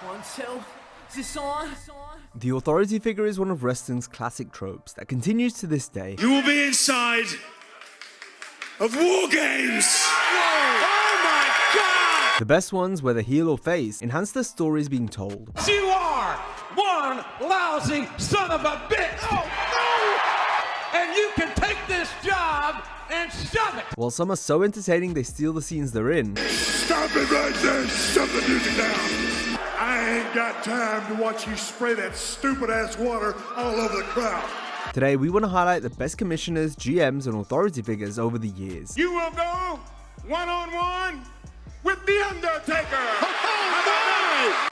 1, 2. Is this on? The authority figure is one of wrestling's classic tropes that continues to this day. You will be inside of War Games! Whoa! Oh my God! The best ones, whether heel or face, enhance the stories being told. You are one lousy son of a bitch! Oh no! And you can take this job and shove it! While some are so entertaining they steal the scenes they're in, Stop it right there! Shut the music down! I ain't got time to watch you spray that stupid-ass water all over the crowd. today we want to highlight the best commissioners, GMs, and authority figures over the years. You will go one-on-one with The Undertaker!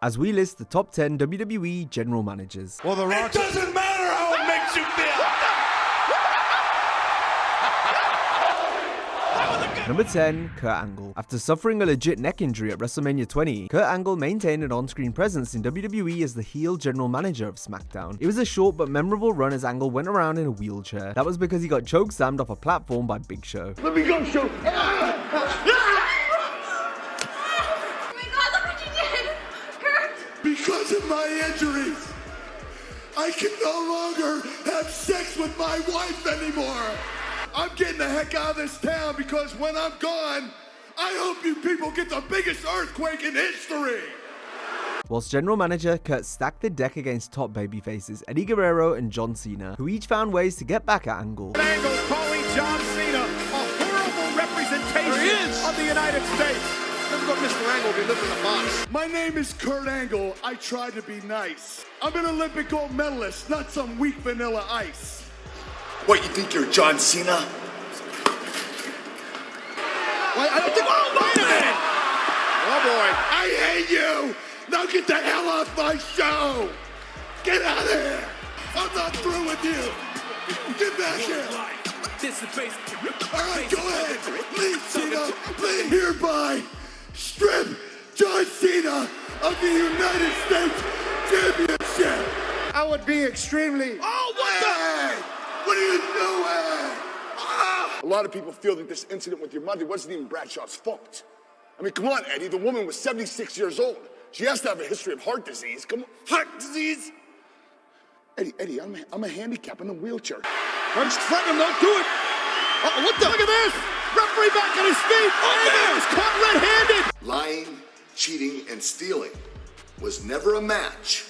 As we list the top 10 WWE general managers. Well, The Rock... It doesn't matter how it makes you feel! Number 10, Kurt Angle. After suffering a legit neck injury at WrestleMania 20, Kurt Angle maintained an on-screen presence in WWE as the heel general manager of SmackDown. It was a short but memorable run as Angle went around in a wheelchair. That was because he got chokeslammed off a platform by Big Show. Let me go, Show! Because of my injuries, I can no longer have sex with my wife anymore. I'm getting the heck out of this town because when I'm gone, I hope you people get the biggest earthquake in history. Whilst general manager, Kurt stacked the deck against top babyfaces Eddie Guerrero and John Cena, who each found ways to get back at Angle. Angle calling John Cena a horrible representation of the United States. Never thought Mr. Angle would be living in a box. My name is Kurt Angle. I try to be nice. I'm an Olympic gold medalist, not some weak vanilla ice. What, you think you're John Cena? Wait, I don't think. Oh, wait a minute! Oh boy! I hate you! Now get the hell off my show! Get out of here! I'm not through with you! Get back here! Alright, go ahead! Leave, Cena! Leave! Hereby strip John Cena of the United States Championship! I would be extremely... Oh, what the? What are you doing? Ah! A lot of people feel that this incident with your mother wasn't even Bradshaw's fault. I mean, come on, Eddie. The woman was 76 years old. She has to have a history of heart disease. Come on. Heart disease? Eddie, I'm a handicap in a wheelchair. I'm just threatening him, don't do it. Oh, what the? Look at this. Referee back on his feet. Oh, man, he's caught red-handed. Lying, cheating, and stealing was never a match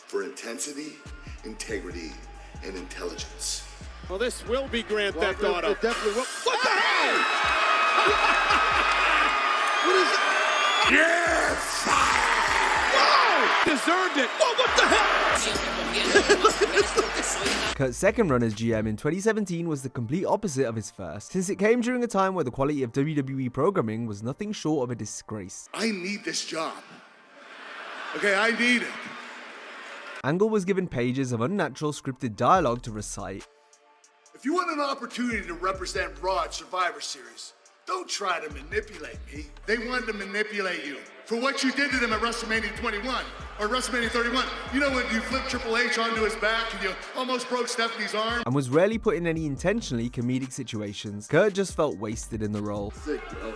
for intensity, integrity, and intelligence. Well, this will be Grand Theft Auto. It definitely will. What the hell? What is it? Yes! Whoa! Deserved it. Oh, what the hell? Kurt's second run as GM in 2017 was the complete opposite of his first, since it came during a time where the quality of WWE programming was nothing short of a disgrace. I need this job. Okay, I need it. Angle was given pages of unnatural scripted dialogue to recite. If you want an opportunity to represent Raw at Survivor Series, don't try to manipulate me. They wanted to manipulate you for what you did to them at WrestleMania 21 or WrestleMania 31. You know when you flipped Triple H onto his back and you almost broke Stephanie's arm? And was rarely put in any intentionally comedic situations. Kurt just felt wasted in the role. Sick, bro.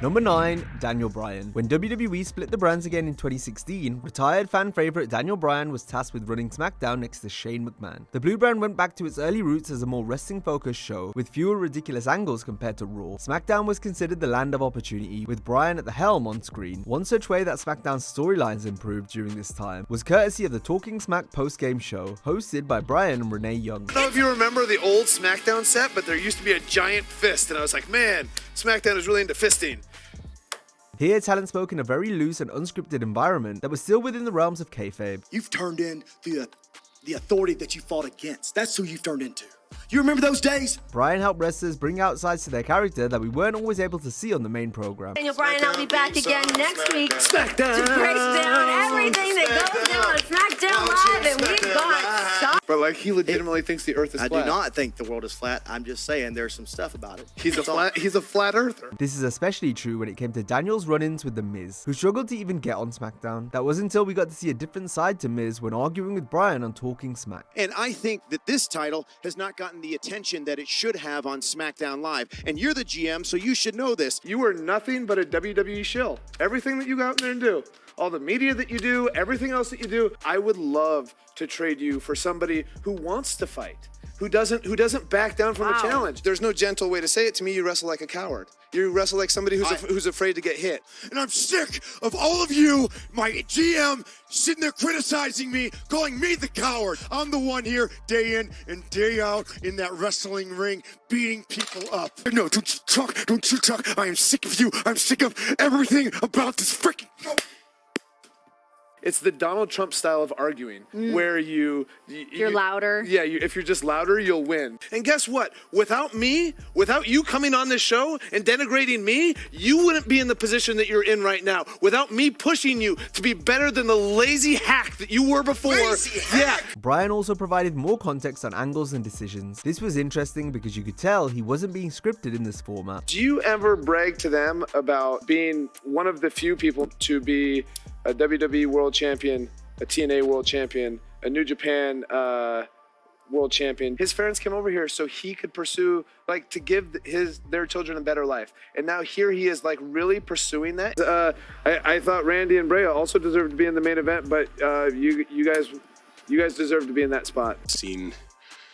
Number 9, Daniel Bryan. When WWE split the brands again in 2016, retired fan favorite Daniel Bryan was tasked with running SmackDown next to Shane McMahon. The Blue Brand went back to its early roots as a more wrestling-focused show, with fewer ridiculous angles compared to Raw. SmackDown was considered the land of opportunity, with Bryan at the helm on screen. One such way that SmackDown's storylines improved during this time was courtesy of the Talking Smack post-game show, hosted by Bryan and Renee Young. I don't know if you remember the old SmackDown set, but there used to be a giant fist, and I was like, man, SmackDown is really into fisting. Here, talent spoke in a very loose and unscripted environment that was still within the realms of kayfabe. You've turned in the authority that you fought against. That's who you've turned into. You remember those days? Bryan helped wrestlers bring out sides to their character that we weren't always able to see on the main program. Daniel Bryan, I'll be back again next week to break down everything that goes down on SmackDown Live, and we've got stuff. But like, he legitimately thinks the Earth is flat. I do not think the world is flat. I'm just saying there's some stuff about it. He's a flat earther. This is especially true when it came to Daniel's run-ins with The Miz, who struggled to even get on SmackDown. That was until we got to see a different side to Miz when arguing with Bryan on Talking Smack. And I think that this title has not gotten the attention that it should have on SmackDown Live. And you're the GM, so you should know this. You are nothing but a WWE shill. Everything that you go out there and do, all the media that you do, everything else that you do, I would love to trade you for somebody who wants to fight, who doesn't back down from the challenge. There's no gentle way to say it. To me, you wrestle like a coward. You wrestle like somebody who's afraid to get hit. And I'm sick of all of you, my GM, sitting there criticizing me, calling me the coward. I'm the one here day in and day out in that wrestling ring, beating people up. No, don't you talk. I am sick of you. I'm sick of everything about this freaking... It's the Donald Trump style of arguing, where you're louder. Yeah, if you're just louder, you'll win. And guess what? Without me, without you coming on this show and denigrating me, you wouldn't be in the position that you're in right now. Without me pushing you to be better than the lazy hack that you were before. Yeah. Bryan also provided more context on angles and decisions. This was interesting because you could tell he wasn't being scripted in this format. Do you ever brag to them about being one of the few people to be a WWE World Champion, a TNA World Champion, a New Japan World Champion? His parents came over here so he could pursue, like, to give their children a better life. And now here he is, like, really pursuing that. I thought Randy and Brea also deserved to be in the main event, but you guys deserve to be in that spot. Seen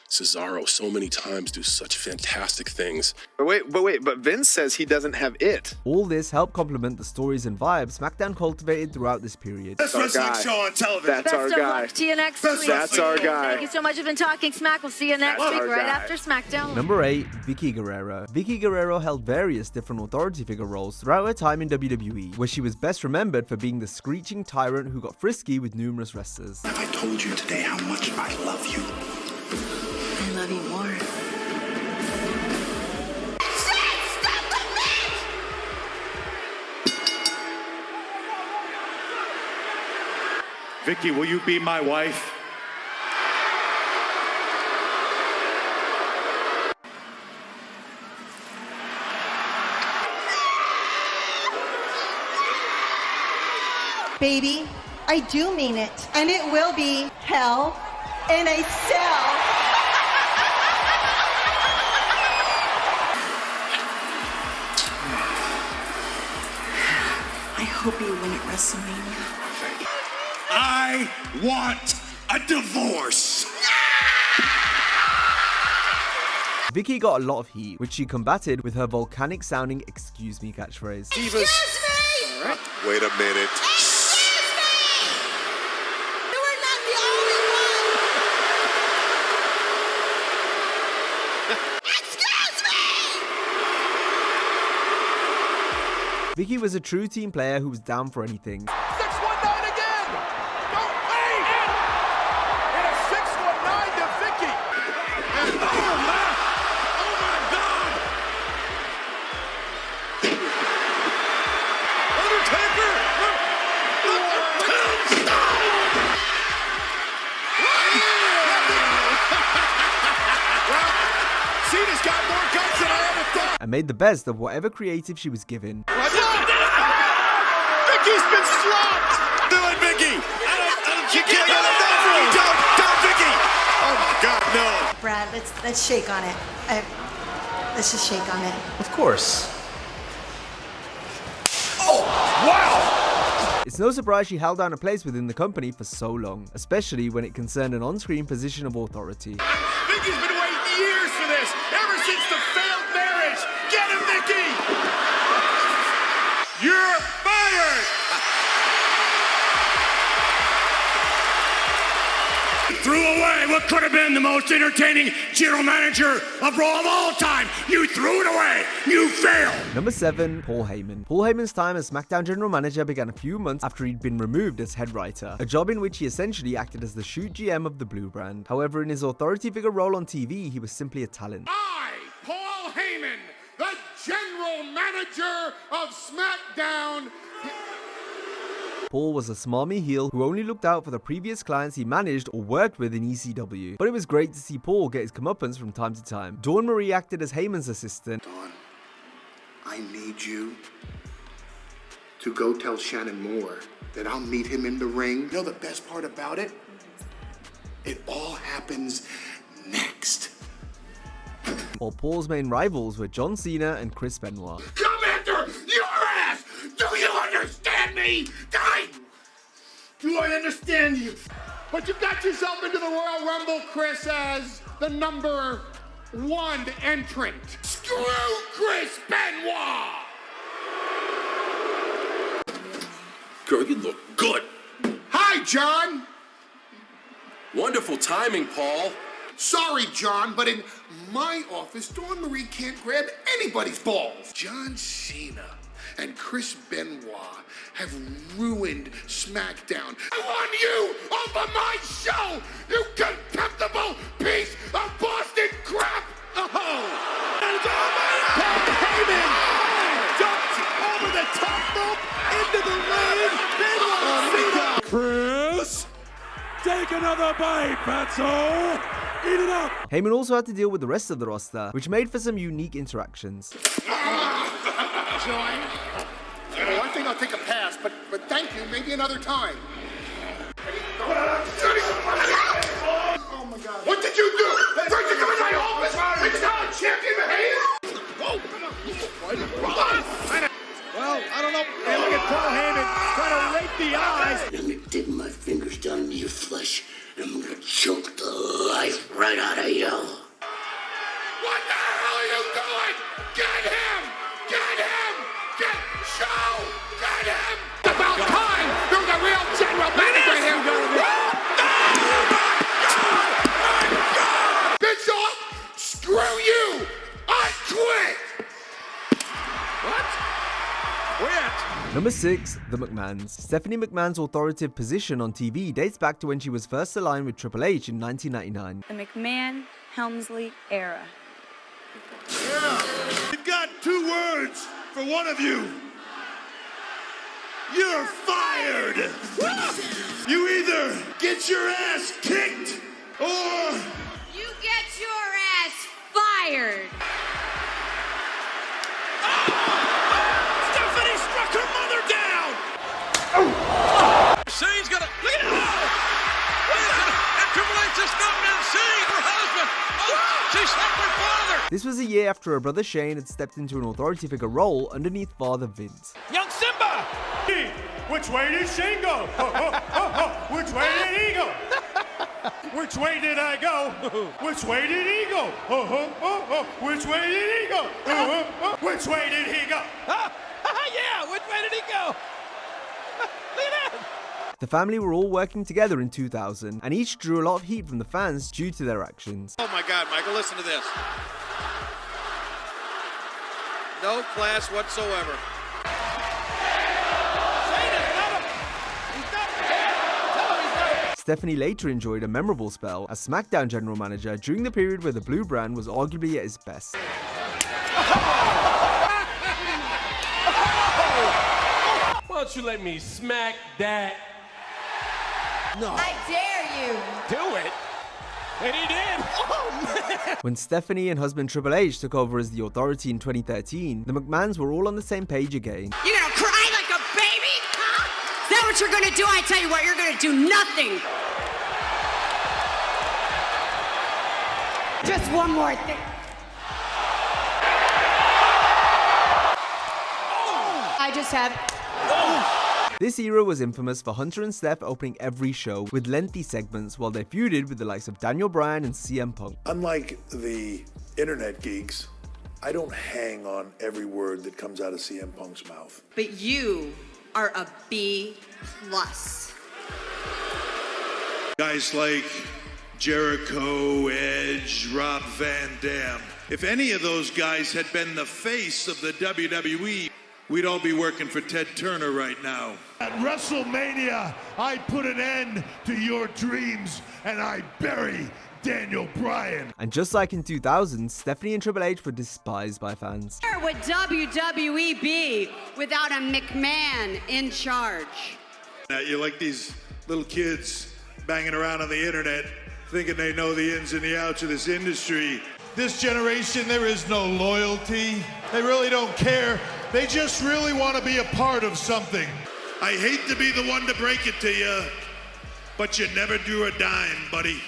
Cesaro so many times do such fantastic things. But Vince says he doesn't have it. All this helped complement the stories and vibes SmackDown cultivated throughout this period. Best wrestling show on television. That's our Best of guy. luck to you next week. That's our guy. Thank you so much for talking Smack. We'll see you next week right after SmackDown. Number 8, Vickie Guerrero. Vickie Guerrero held various different authority figure roles throughout her time in WWE, where she was best remembered for being the screeching tyrant who got frisky with numerous wrestlers. Have I told you today how much I love you? I love you more. Vickie, will you be my wife? Baby, I do mean it. And it will be hell in a cell. I hope you win at WrestleMania. I want a divorce. Vickie got a lot of heat, which she combated with her volcanic sounding "excuse me" catchphrase. Excuse me! All right. Wait a minute. You are not the only one! Excuse me! Vickie was a true team player who was down for anything. 619 again! Don't wait! And a 619 to Vickie! Oh my God! Undertaker! Cena's got more guts than I ever thought. And made the best of whatever creative she was given. Vickie's been slopped! Do it, Vickie! You can't go Don't, Vickie! Oh my God, no! Brad, let's shake on it. Let's just shake on it. Of course. Oh, wow! It's no surprise she held down a place within the company for so long, especially when it concerned an on-screen position of authority. Vickie's been waiting years for this, ever since the failed marriage. Get him, Vickie! You're fired! Threw away what could have been the most entertaining general manager of Raw of all time. You threw it away. You failed. Number 7, Paul Heyman. Paul Heyman's time as SmackDown General Manager began a few months after he'd been removed as head writer, a job in which he essentially acted as the shoot GM of the Blue Brand. However, in his authority figure role on TV, he was simply a talent. I, Paul Heyman, the general manager of SmackDown. Paul was a smarmy heel who only looked out for the previous clients he managed or worked with in ECW. But it was great to see Paul get his comeuppance from time to time. Dawn Marie acted as Heyman's assistant. Dawn, I need you to go tell Shannon Moore that I'll meet him in the ring. You know the best part about it? It all happens next while Paul's main rivals were John Cena and Chris Benoit. Come after your ass! Do you understand me? Do I understand you? But you got yourself into the Royal Rumble, Chris, as the number 1 entrant. Screw Chris Benoit! Girl, you look good. Hi, John! Wonderful timing, Paul. Sorry, John, but in my office, Dawn Marie can't grab anybody's balls. John Cena and Chris Benoit have ruined SmackDown. I want you off of my show, you contemptible piece of Boston crap! Oh! And Paul Heyman jumped over the top rope into the ring. Benoit, Chris, take another bite, fatso. Eat it up. Heyman also had to deal with the rest of the roster, which made for some unique interactions. Join. I think I'll take a pass, but thank you, maybe another time. Oh my God. What did you do? First you come in my office and tell a champion behavior? Well, I don't know. Hey, look at Paul Heyman trying to rake the eyes. I'm gonna dig my fingers down into your flesh, and I'm gonna choke the life right out of you. What the hell are you doing? Get him! Get him! Get Show! Get him! It's about time! You're the real general manager here! Bischoff! Screw you! I quit! What? Quit? Number 6, the McMahons. Stephanie McMahon's authoritative position on TV dates back to when she was first aligned with Triple H in 1999. The McMahon-Helmsley era. Yeah. You've got 2 words for one of you. You're fired. You either get your ass kicked or you get your ass fired. Stephanie struck her mother down. Shane's gonna look at it. And Triple H is not in Shane, her husband. Oh, she struck her father. This was a year after her brother Shane had stepped into an authority figure role underneath father Vince. Young Simba. which way did Shane go? Which way did he go? Which way did I go? Which way did he go? Which way did he go? Which way did he go? Yeah, which way did he go? Look at that. The family were all working together in 2000, and each drew a lot of heat from the fans due to their actions. Oh my God, Michael, listen to this. No class whatsoever. Stephanie later enjoyed a memorable spell as SmackDown general manager during the period where the Blue brand was arguably at its best. Why don't you let me smack that? No. I dare you. Do it. And he did. Oh, man. When Stephanie and husband Triple H took over as the authority in 2013, the McMahons were all on the same page again. You gonna cry like a baby? Huh? Is that what you're gonna do? I tell you what, you're gonna do nothing. Just one more thing. I just have... This era was infamous for Hunter and Steph opening every show with lengthy segments while they feuded with the likes of Daniel Bryan and CM Punk. Unlike the internet geeks, I don't hang on every word that comes out of CM Punk's mouth. But you are a B+. Guys like Jericho, Edge, Rob Van Dam. If any of those guys had been the face of the WWE, we'd all be working for Ted Turner right now. At WrestleMania, I put an end to your dreams and I bury Daniel Bryan. And just like in 2000, Stephanie and Triple H were despised by fans. Where would WWE be without a McMahon in charge? You're like these little kids banging around on the internet thinking they know the ins and the outs of this industry. This generation, there is no loyalty. They really don't care. They just really want to be a part of something. I hate to be the one to break it to you, but you never drew a dime, buddy.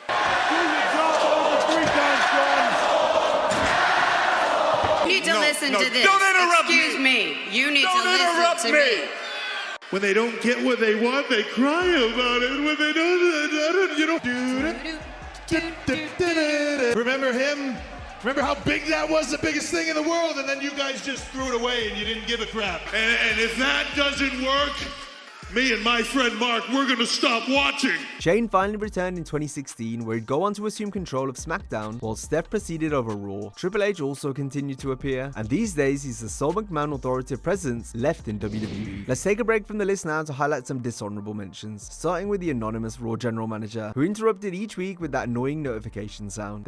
Do your job over 3 times need to listen to this. Don't interrupt Excuse me. You need to listen to me. When they don't get what they want, they cry about it. When they don't, you know. Remember him? Remember how big that was, the biggest thing in the world, and then you guys just threw it away and you didn't give a crap. And if that doesn't work, me and my friend Mark, we're gonna stop watching. Shane finally returned in 2016, where he'd go on to assume control of SmackDown, while Steph proceeded over Raw. Triple H also continued to appear, and these days he's the sole McMahon authoritative presence left in WWE. Let's take a break from the list now to highlight some dishonorable mentions, starting with the anonymous Raw general manager, who interrupted each week with that annoying notification sound.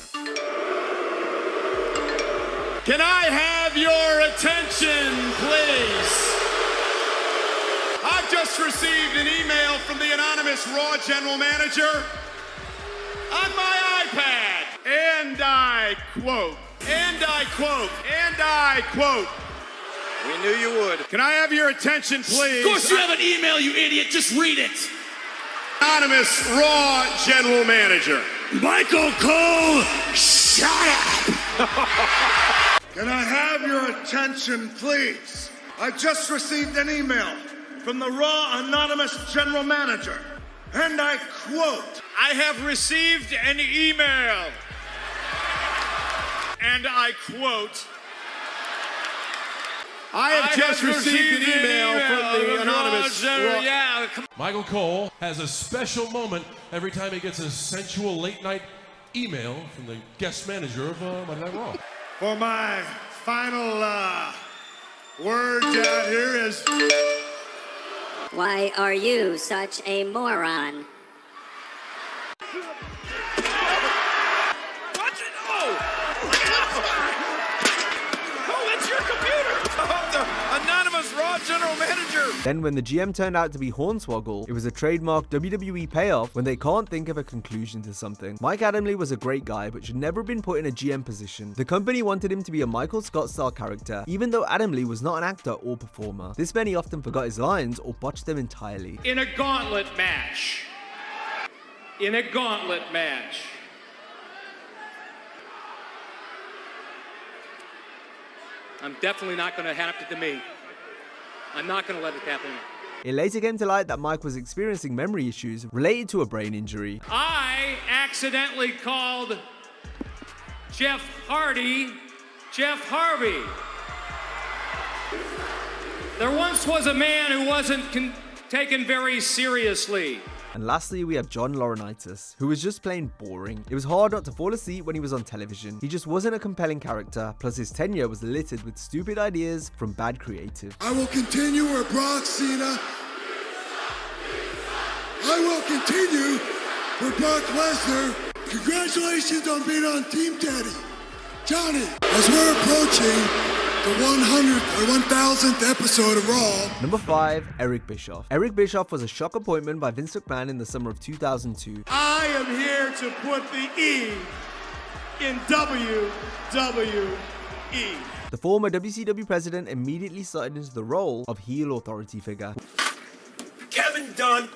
Can I have your attention, please? I've just received an email from the anonymous Raw general manager on my iPad. And I quote, we knew you would. Can I have your attention, please? Of course you have an email, you idiot. Just read it. Anonymous Raw general manager. Michael Cole, shut up. Can I have your attention, please? I just received an email from the Raw anonymous general manager, and I quote, I have received an email, and I quote, I have just received an email from the anonymous Raw. Michael Cole has a special moment every time he gets a sensual late-night email from the guest manager of Monday Night Raw. For my final word down here is... Why are you such a moron? It's your computer! The anonymous Raw general manager! Then when the GM turned out to be Hornswoggle, it was a trademark WWE payoff when they can't think of a conclusion to something. Mike Adamle was a great guy, but should never have been put in a GM position. The company wanted him to be a Michael Scott-style character, even though Adamle was not an actor or performer. This meant he often forgot his lines or botched them entirely. In a gauntlet match. I'm definitely not going to happen to me. I'm not going to let it happen. It later came to light that Mike was experiencing memory issues related to a brain injury. I accidentally called Jeff Hardy Jeff Harvey. There once was a man who wasn't taken very seriously. And lastly, we have John Laurinaitis, who was just plain boring. It was hard not to fall asleep when he was on television. He just wasn't a compelling character, plus his tenure was littered with stupid ideas from bad creative. I will continue where Brock Cena. I will continue where Brock Lesnar. Congratulations on being on Team Teddy. Johnny, as we're approaching the 100th or 1000th episode of Raw. Number 5, Eric Bischoff. Eric Bischoff was a shock appointment by Vince McMahon in the summer of 2002. I am here to put the E in WWE. The former WCW president immediately started into the role of heel authority figure. Kevin Dunn,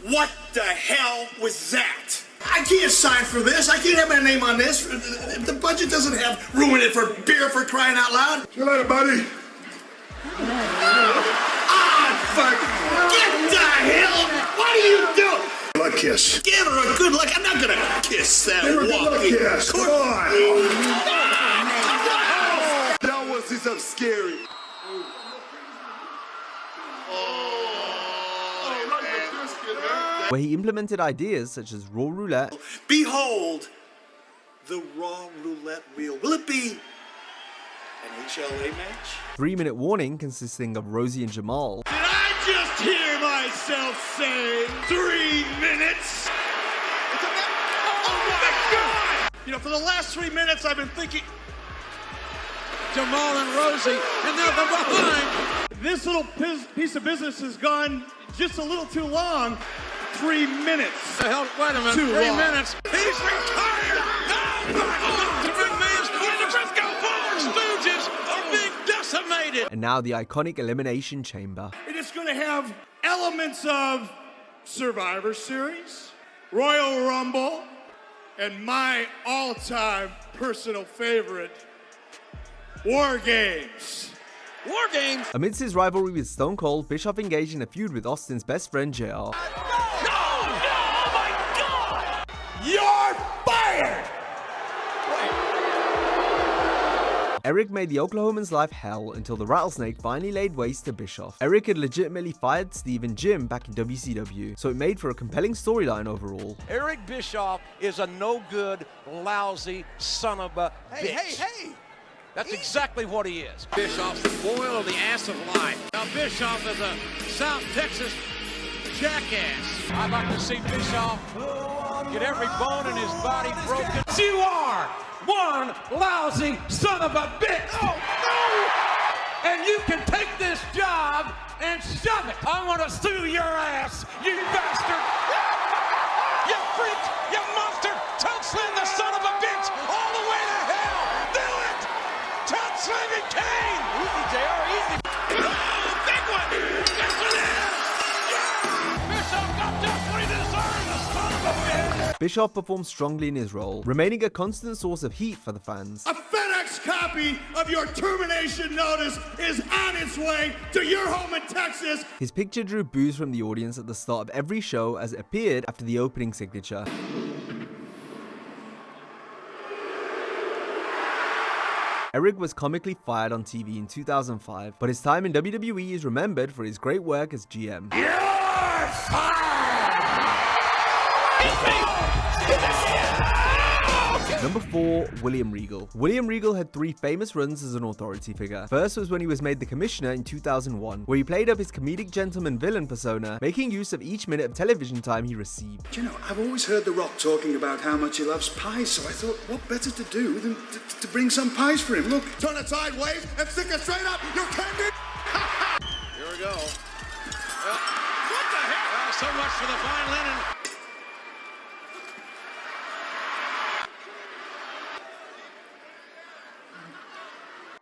what the hell was that? I can't sign for this. I can't have my name on this. The budget doesn't have room in it for beer, for crying out loud. See you later, buddy. Fuck. Get the hell. What are you doing? Luck kiss. Give her a good look. I'm not going to kiss that walking. Kiss. Come on. Y'all want to see something scary? Where he implemented ideas such as Raw Roulette. Behold the Raw Roulette wheel. Will it be an HLA match? 3-minute warning consisting of Rosie and Jamal. Did I just hear myself say 3 minutes? Oh my God! You know, for the last 3 minutes I've been thinking Jamal and Rosie, and now they're behind. This little piece of business has gone just a little too long. 3 minutes. Wait a minute. 3 minutes. He's retired. The McMahon's and the Briscoe Four Stooges are being decimated. And now the iconic Elimination Chamber. It is going to have elements of Survivor Series, Royal Rumble, and my all-time personal favorite, War Games. War Games? Amidst his rivalry with Stone Cold, Bischoff engaged in a feud with Austin's best friend JR. No! Oh my God! You're fired! Eric made the Oklahoman's life hell until the rattlesnake finally laid waste to Bischoff. Eric had legitimately fired Steve and Jim back in WCW, so it made for a compelling storyline overall. Eric Bischoff is a no-good, lousy son of a bitch. Hey! That's exactly what he is. Bischoff's the boil of the ass of life. Now Bischoff is a South Texas jackass. I'd like to see Bischoff get every bone in his body broken. You are one lousy son of a bitch. Oh, no! And you can take this job and shove it. I'm gonna sue your ass, you bastard. You freak, you monster. Toad slam the son of a bitch all the way to hell. Do it. Toad slam and Kane. Easy, JR, easy. Oh, big one. That's what it is. Yeah. Bischoff got just what he deserved, the son of a bitch. Bischoff performed strongly in his role, remaining a constant source of heat for the fans. A FedEx copy of your termination notice is on its way to your home in Texas. His picture drew boos from the audience at the start of every show as it appeared after the opening signature. Eric was comically fired on TV in 2005, but his time in WWE is remembered for his great work as GM. Number 4, William Regal. William Regal had 3 famous runs as an authority figure. First was when he was made the commissioner in 2001, where he played up his comedic gentleman villain persona, making use of each minute of television time he received. Do you know, I've always heard The Rock talking about how much he loves pies, so I thought, what better to do than to bring some pies for him? Look, Turn it sideways and stick it straight up. You're candy. Here we go. What the hell? So much for the fine linen.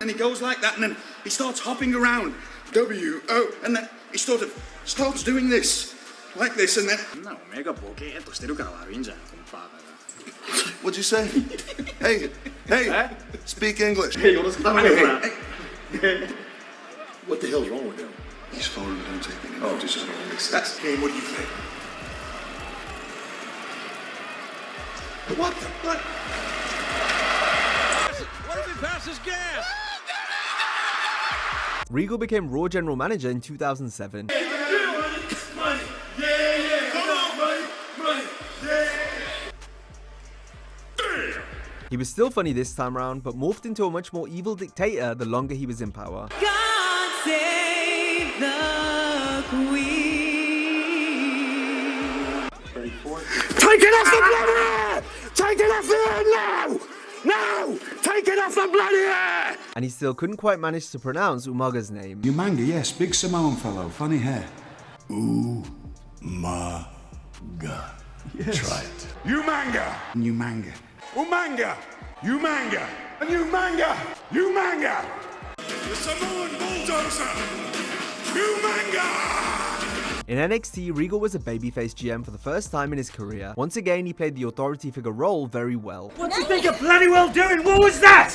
and he goes like that, and then he starts hopping around, W-O, and then he sort of starts doing this, like this, and then... What'd you say? Hey, speak English. Hey. What the hell's wrong with him? He's foreign, don't take any Oh, notice. That's him, what do you think? What the... What? What if he passes gas? Regal became Raw general manager in 2007. Money. Yeah. Come on, money. Yeah. He was still funny this time around, but morphed into a much more evil dictator the longer he was in power. God save the Queen. Take it off the bloody air! Take it off the air now! No! Take it off the bloody air! And he still couldn't quite manage to pronounce Umaga's name. Umanga, yes, big Samoan fellow, funny hair. Umaga. Yes. Try it. Umanga! Umanga. Umanga! Umanga! Umanga! Umanga! The Samoan bulldozer. Umanga! In NXT, Regal was a babyface GM for the first time in his career. Once again, he played the authority figure role very well. What do you think you're bloody well doing? What was that?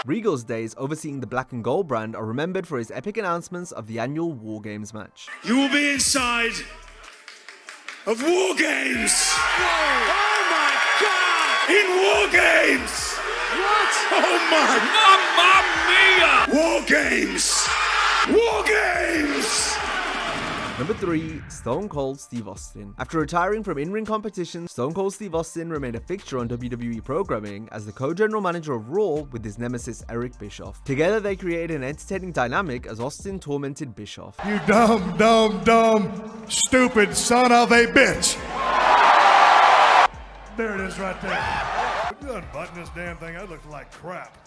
Regal's days overseeing the Black and Gold brand are remembered for his epic announcements of the annual War Games match. You will be inside of War Games! Oh my God! In War Games! What? Oh my... Mamma mia! War Games! War Games! Number 3, Stone Cold Steve Austin. After retiring from in-ring competition, Stone Cold Steve Austin remained a fixture on WWE programming as the co-general manager of Raw with his nemesis Eric Bischoff. Together they created an entertaining dynamic as Austin tormented Bischoff. You dumb, stupid son of a bitch! There it is right there. If you unbutton this damn thing, I look like crap.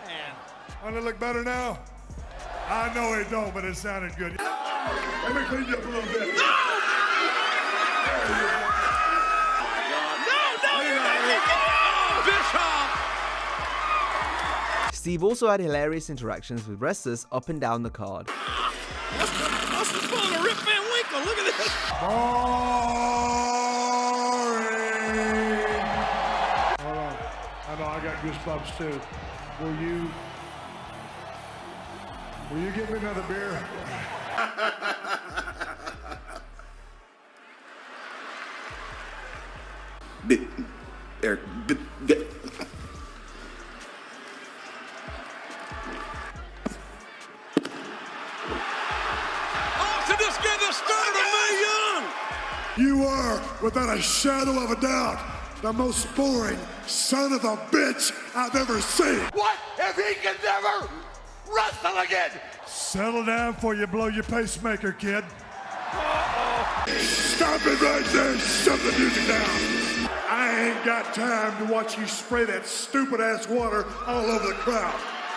Man. Doesn't it look better now? I know it don't, but it sounded good. Let me clean you up a little bit. No! Bischoff! Steve also had hilarious interactions with wrestlers up and down the card. Hold on. I know I got goosebumps too. Will you give me another beer? Eric, Austin just gave the start of Mae Young. You are, without a shadow of a doubt, the most boring son of a bitch I've ever seen. What if he can never wrestle again? Settle down before you blow your pacemaker, kid. Stop it right there and shut the music down. I ain't got time to watch you spray that stupid-ass water all over the crowd.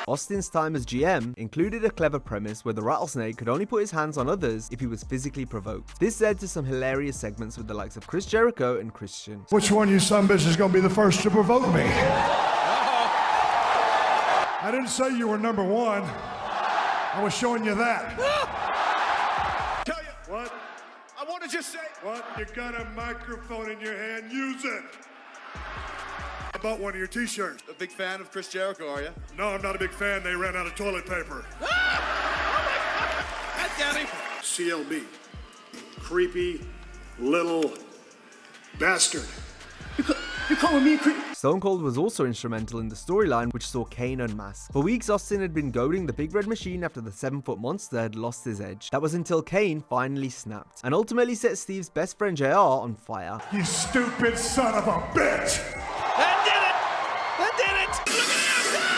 Austin's time as GM included a clever premise where the Rattlesnake could only put his hands on others if he was physically provoked. This led to some hilarious segments with the likes of Chris Jericho and Christian. Which one of you sumbitches is gonna be the first to provoke me? I didn't say you were number one. I was showing you that. Tell you what? I want to just say. What? You got a microphone in your hand, use it. I bought one of your t-shirts. a big fan of Chris Jericho, are you? No, I'm not a big fan. They ran out of toilet paper. That's Danny. CLB. Creepy little bastard. You're calling me a creep? Stone Cold was also instrumental in the storyline, which saw Kane unmasked. For weeks, Austin had been goading the Big Red Machine after the 7-foot monster had lost his edge. That was until Kane finally snapped, and ultimately set Steve's best friend JR on fire. You stupid son of a bitch! That did it! That did it! Look at that!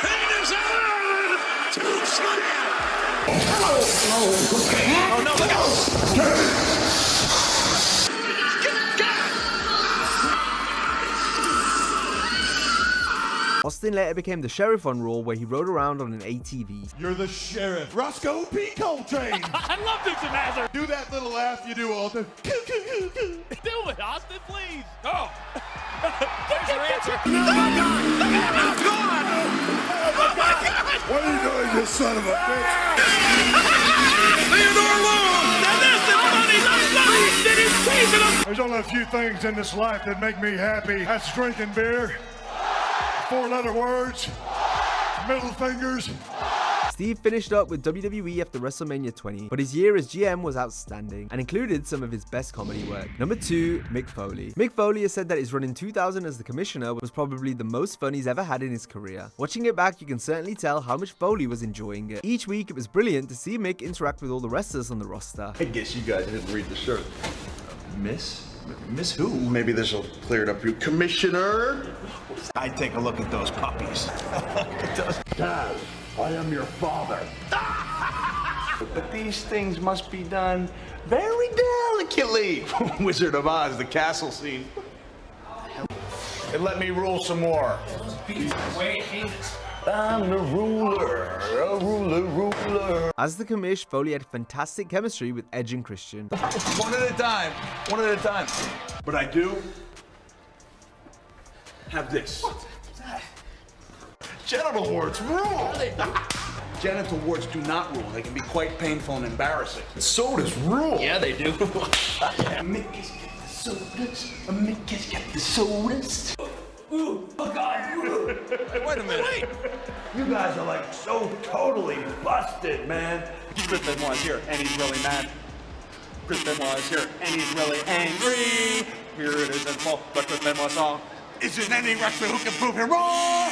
Kane is out! Oh no, look out! Austin later became the sheriff on Raw, where he rode around on an ATV. You're the sheriff. Roscoe P. Coltrane. I love Dukes of Hazzard! Do that little laugh you do, Alton. Do it, Austin, please! Oh! There's your answer! Oh my God! Oh God! Oh my God! What are you doing, you son of a bitch? Theodore Long! Now this is funny! That is teasing him! There's only a few things in this life that make me happy. That's drinking beer, 4-letter words, middle fingers. Steve finished up with WWE after WrestleMania 20, but his year as GM was outstanding and included some of his best comedy work. Number 2, Mick Foley. Mick Foley has said that his run in 2000 as the commissioner was probably the most fun he's ever had in his career. Watching it back, you can certainly tell how much Foley was enjoying it. Each week, it was brilliant to see Mick interact with all the wrestlers on the roster. I guess you guys didn't read the shirt. Miss? Miss who? Maybe this will clear it up for you. Commissioner? I'd take a look at those puppies. Dad, I am your father. But these things must be done very delicately. Wizard of Oz, the castle scene. And let me rule some more. I'm the ruler, a ruler. As the commish, Foley had fantastic chemistry with Edge and Christian. One at a time, one at a time. But I do have this. Genital warts rule. Genital warts do not rule. They can be quite painful and embarrassing. Sodas rule. Yeah, they do. Mick has got the sodas. Mick has got the sodas. Ooh, oh God. Wait a minute. Wait. You guys are like so totally busted, man. Chris Benoit's here, and he's really mad. Chris Benoit's here, and he's really angry. Here it is in full, the Chris Benoit song. Isn't any wrestler who can prove him wrong?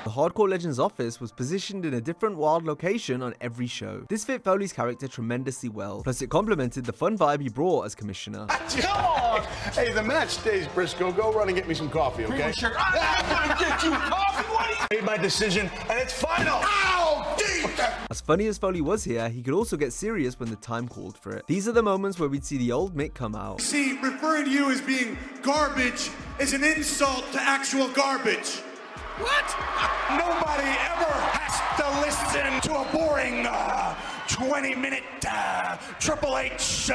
The Hardcore Legends office was positioned in a different wild location on every show. This fit Foley's character tremendously well, plus it complemented the fun vibe he brought as commissioner. Come on! Hey, the match stays, Briscoe. Go run and get me some coffee, okay? Sure. I'm gonna get you coffee, what are you? I made my decision, and it's final! Ow! Deep! As funny as Foley was here, he could also get serious when the time called for it. These are the moments where we'd see the old Mick come out. See, referring to you as being garbage is an insult to actual garbage. What? Nobody ever has to listen to a boring 20-minute Triple H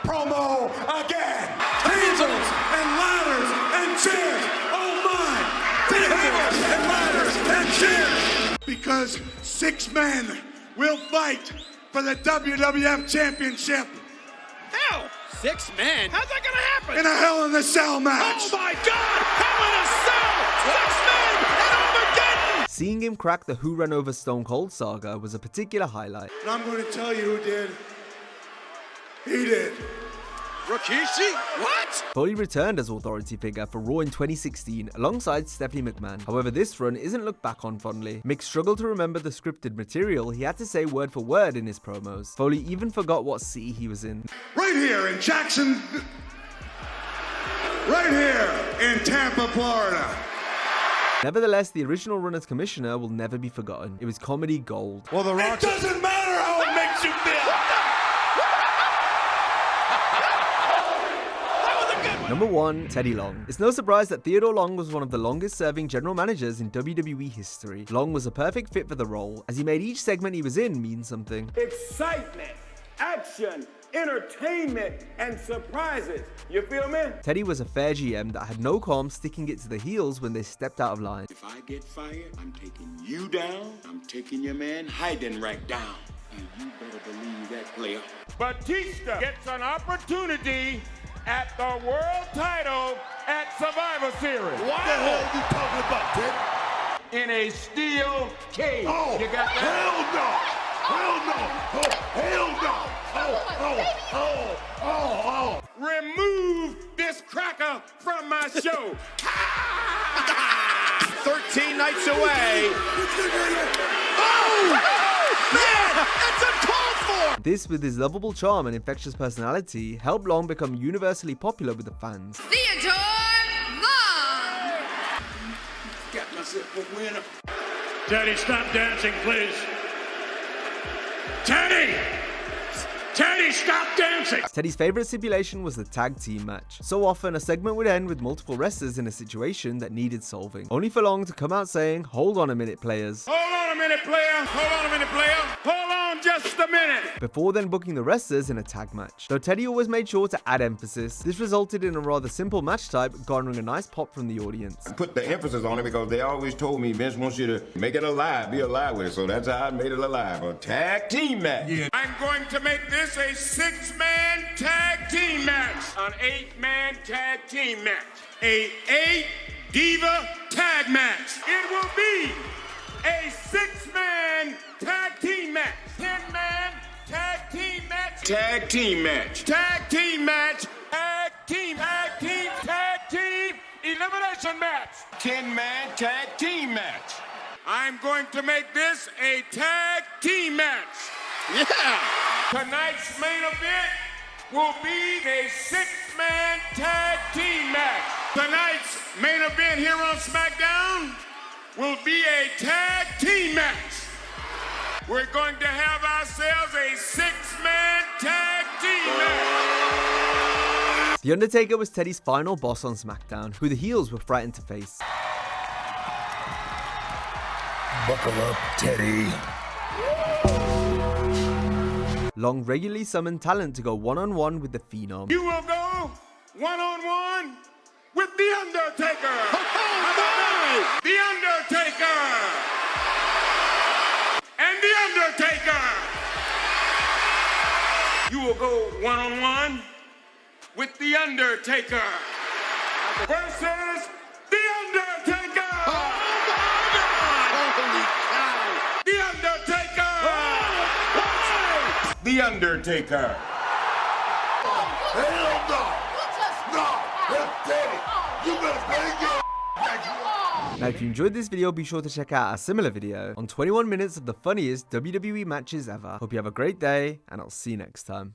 promo again. Tables and ladders and chairs. Oh my! Tables and ladders and chairs. Because 6 men will fight for the WWF Championship. 6 men? How's that gonna happen? In a Hell in a Cell match. Oh my God! Hell in a Cell! 6 men and Armageddon! Seeing him crack the Who Ran Over Stone Cold saga was a particular highlight. And I'm going to tell you who did. He did. Rikishi? What? Foley returned as authority figure for Raw in 2016 alongside Stephanie McMahon. However, this run isn't looked back on fondly. Mick struggled to remember the scripted material he had to say word for word in his promos. Foley even forgot what city he was in. Right here in Jackson. Right here in Tampa, Florida. Nevertheless, the original run as commissioner will never be forgotten. It was comedy gold. Well, the Rock. It doesn't matter how it makes you feel! Number 1, Teddy Long. It's no surprise that Theodore Long was one of the longest serving general managers in WWE history. Long was a perfect fit for the role, as he made each segment he was in mean something. Excitement, action, entertainment, and surprises. You feel me? Teddy was a fair GM that had no qualms sticking it to the heels when they stepped out of line. If I get fired, I'm taking you down. I'm taking your man Heidenreich down. And you better believe that, player. Batista gets an opportunity at the world title at Survivor Series. What the hell are you talking about, Ted? In a steel cage. Oh, you got that? Hell no! Remove this cracker from my show. 13 nights away. Oh! Man, it's uncalled for! This, with his lovable charm and infectious personality, helped Long become universally popular with the fans. Theodore Long! Got myself a winner. Teddy, stop dancing, please. Teddy! Teddy, stop dancing! Teddy's favorite stipulation was the tag team match. So often, a segment would end with multiple wrestlers in a situation that needed solving, only for Long to come out saying, "Hold on a minute, players." Hold on a minute, player. Hold on a minute, player. Hold on just a minute. Before then booking the wrestlers in a tag match. Though Teddy always made sure to add emphasis, this resulted in a rather simple match type, garnering a nice pop from the audience. Put the emphasis on it because they always told me Vince wants you to make it alive, be alive with it. So that's how I made it alive. A tag team match. Yeah. I'm going to make this a 6-man tag team match. An 8-man tag team match. A 8-diva tag match. It will be a 6-man tag team match. 10-man tag team match. Tag team match. Tag team match. Tag team. Tag team. Tag team. Elimination match. 10-man tag team match. I'm going to make this a tag team match. Yeah! Tonight's main event will be a 6-man tag team match. Tonight's main event here on SmackDown will be a tag team match. We're going to have ourselves a 6-man tag team match. The Undertaker was Teddy's final boss on SmackDown, who the heels were frightened to face. Buckle up, Teddy. Long regularly summoned talent to go one-on-one with the Phenom. You will go one-on-one with The Undertaker. Oh, The Undertaker. And The Undertaker. You will go one-on-one with The Undertaker versus The Undertaker. Oh, Holy cow! The Undertaker. The Undertaker. Hell no! No! Teddy, you better bang your back. Now, if you enjoyed this video, be sure to check out a similar video on 21 minutes of the funniest WWE matches ever. Hope you have a great day, and I'll see you next time.